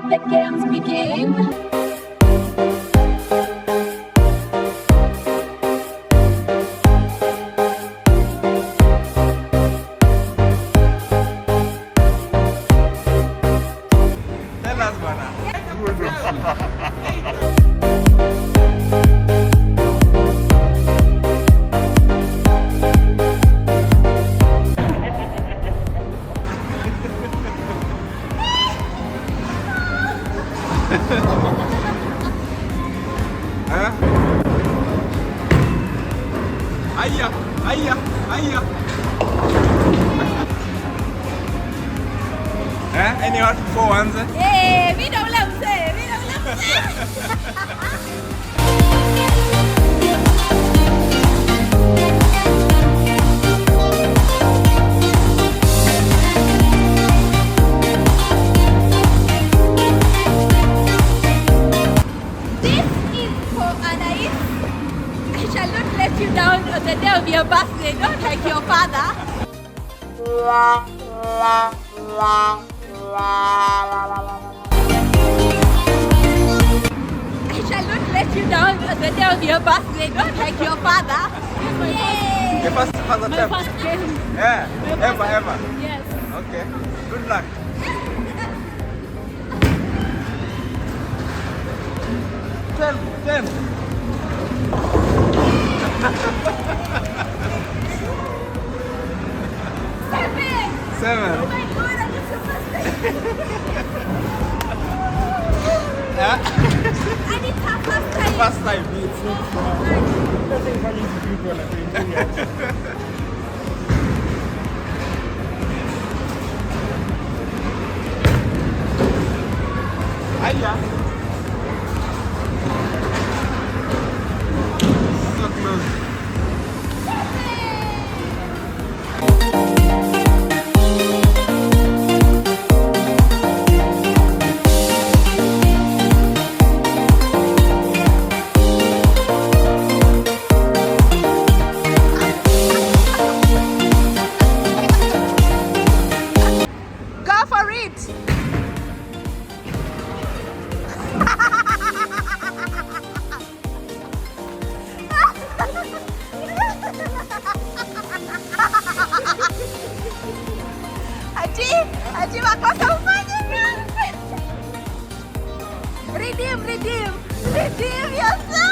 let the games begin. Tell us, bana. Hah? Ayah, ayah, ayah. Any hot for ones? Vida ule mzee, vida ule mzee. This is for Anais. I shall not let you down on the day of your birthday, not like your father. I shall not let you down on the day of your birthday, not like your father. Yay! The first My attempt. first game. Yeah, My ever, first- ever. Yes. Okay, good luck. 10. Seven. 7. Oh my god, I'm so frustrated. Yeah? And it's her first time. First time. Ayah. So close. Go for it. Ati makosa ufanye. Redeem yourself.